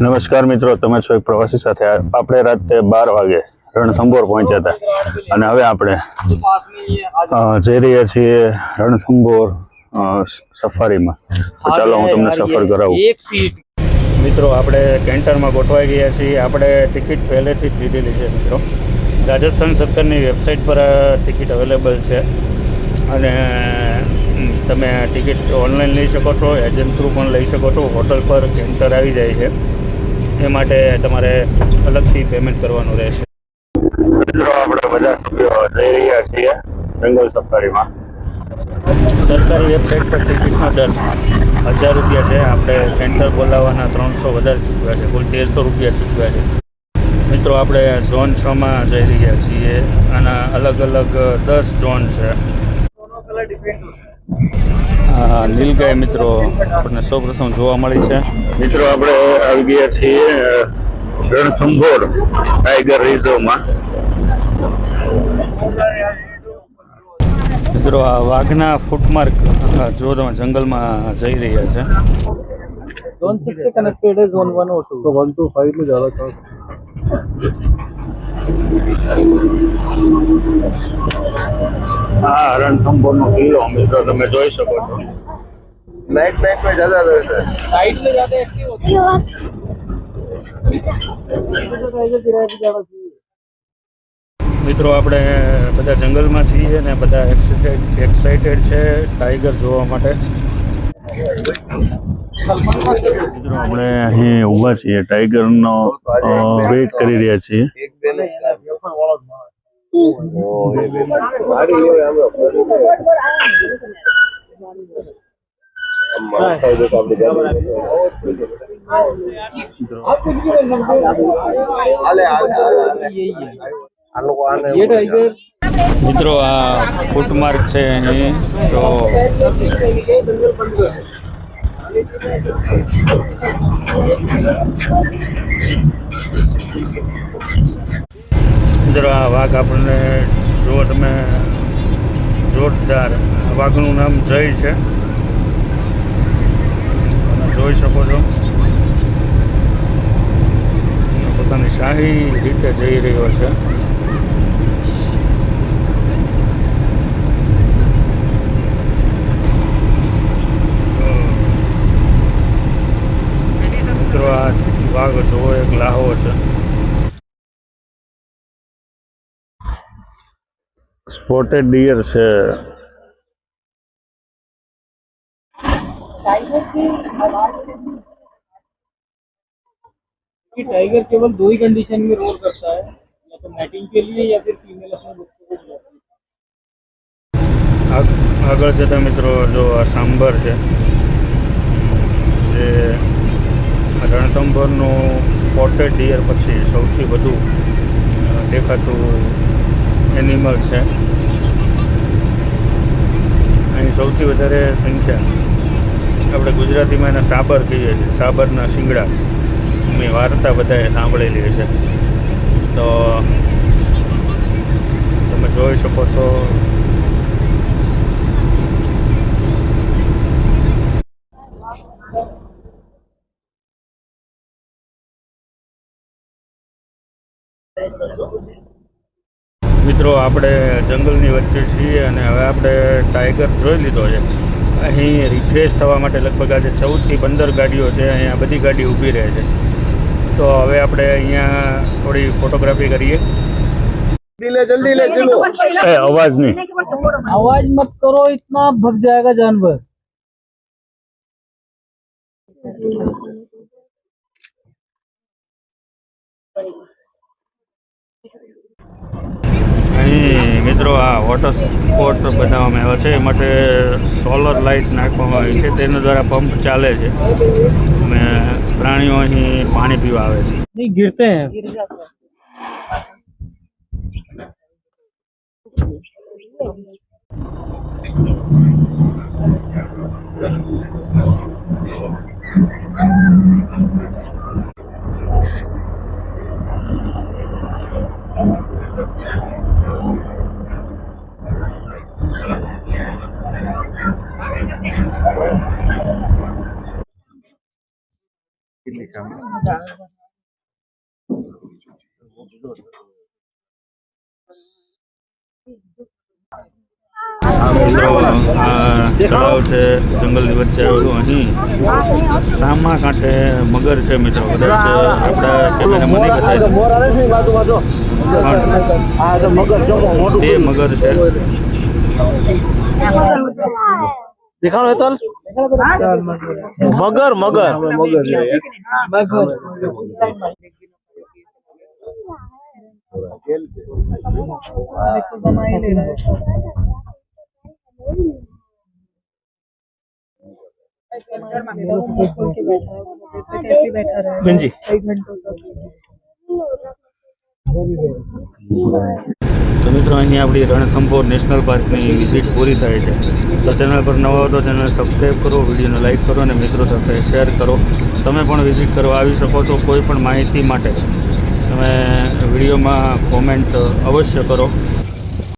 નમસ્કાર મિત્રો, તમે છો એક પ્રવાસી સાથે. આપણે રાતે 12 વાગે રણથંભોર પહોંચ્યા હતા અને હવે આપણે જઈ રહ્યા છીએ રણથંભોર સફારીમાં. તો ચાલો હું તમને સફર કરાવું. મિત્રો, આપણે કેન્ટરમાં ગોઠવાઈ ગયા છીએ. આપણે ટિકિટ પહેલેથી જ લીધેલી છે. મિત્રો, રાજસ્થાન સરકારની વેબસાઇટ પર ટિકિટ અવેલેબલ છે અને તમે ટિકિટ ઓનલાઈન લઈ શકો છો, એજન્ટ થ્રુ પણ લઈ શકો છો. હોટલ પર કેન્ટર આવી જાય છે, એ માટે તમારે અલગથી પેમેન્ટ કરવાનું રહેશે. મિત્રો, આપણે બધા સભ્યો જઈ રહ્યા છીએ જંગલ સફારીમાં. સરકારી વેબસાઇટ પર ટિકિટનો દર 1000 રૂપિયા છે. આપણે સેન્ટર બોલાવવાના 300 વધારે ચૂકવ્યા છે, કુલ 1300 રૂપિયા ચૂકવ્યા છે. મિત્રો, આપણે ઝોન 6માં જઈ રહ્યા છીએ. આના અલગ અલગ 10 ઝોન છે. નીલગાય મિત્રો આપણને સૌપ્રથમ જોવા મળી છે. મિત્રો, આપણે આવી ગયા છીએ રણથંભોર ટાઈગર રિઝર્વમાં. મિત્રો, આ વાઘના ફૂટમાર્ક જો તમે જંગલમાં જઈ રહ્યા છે. ઝોન 6 से कनेक्टेड है ઝોन 1 और 2 तो 1 to 5 में ज़्यादा था. हाँ, रણथंभोरનો કિલ્લો મિત્રો તમે જોઈ શકો છો. नाइट में ज्यादा रहता है, साइड में ज़्यादा एक्टिव होती है. टाइगर किराए पे ज़्यादा चाहिए. મિત્રો, આપણે બધા જંગલમાં છીએ ને બધા એક્સાઇટેડ છે ટાઈગર જોવા માટે. મિત્રો, આપણે અહીં ઊભા છીએ, ટાઈગરનો વેઇટ કરી રહ્યા છીએ. एक दिन ये टाइगर મિત્રો, આ ફૂટમાર્ક છે અહીં. તો મિત્રો, આ વાઘ આપણને જો તમે જોરદાર, વાઘનું નામ જય છે, તમે જોઈ શકો છો. પોતાની શાહી રીતે જઈ રહ્યો છે. મિત્રો, આ વાઘ જોવો એક લાહવો છે. સ્પોટેડ ડિયર છે. टाइगर की आवाज से कि टाइगर केवल 2 ही कंडीशन में रोर करता है, या तो मैटिंग के लिए या फिर फीमेल अपने बच्चों को बुलाती है. આગળ જતા મિત્રો, જો આ સાંભર છે, જે રણથંભોરનું સ્પોટેડ ડિયર પછી સૌથી વધુ દેખાતું એનિમલ છે. અહીં સૌથી વધારે સંખ્યા, આપણે ગુજરાતીમાં એને સાબર કહીએ છીએ, સાબરના શિંગડા. એની વાર્તા બધાએ સાંભળેલી છે. તો તમે જોઈ શકો છો. મિત્રો, આપણે જંગલની વચ્ચે છીએ અને હવે આપણે ટાઈગર જોઈ લીધો છે. અહીં રિફ્રેશ થવા માટે લગભગ આજે 14 થી 15 ગાડીઓ છે. અહીંયા બધી ગાડી ઊભી રહે છે. તો હવે આપણે અહીંયા થોડી ફોટોગ્રાફી કરીએ. जल्दी ले चलो. અવાજ નહીં. आवाज मत करो, इतना भग जाएगा जानवर. અહીં મિત્રો, આ વોટર સ્પોર્ટ બનાવવામાં આવ્યો છે. એ માટે સોલર લાઇટ નાખવામાં આવી છે. તેના દ્વારા પંપ ચાલે છે અને પ્રાણીઓ અહીં પાણી પીવા આવે છે. नहीं गिरते हैं. મિત્રો આ તળાવ છે જંગલની વચ્ચે આવેલું. અહીં સામા કાંઠે મગર છે મિત્રો. કદાચ આપણા કેમેરામાં નહીં બતાય બે મગર છે. दिखाओ हेतल मगर मगर कैसे बैठा रहा है 1 घंटों तक. તો મિત્રો અહીં આપણી રણથંભોર નેશનલ પાર્કની વિઝિટ પૂરી થાય છે. તો ચેનલ પર નવા હો તો ચેનલ સબસ્ક્રાઈબ કરો, વિડીયોને લાઇક કરો અને મિત્રો સાથે શેર કરો. તમે પણ વિઝિટ કરવા આવી શકો છો. કોઈ પણ માહિતી માટે તમે વિડીયોમાં કોમેન્ટ અવશ્ય કરો.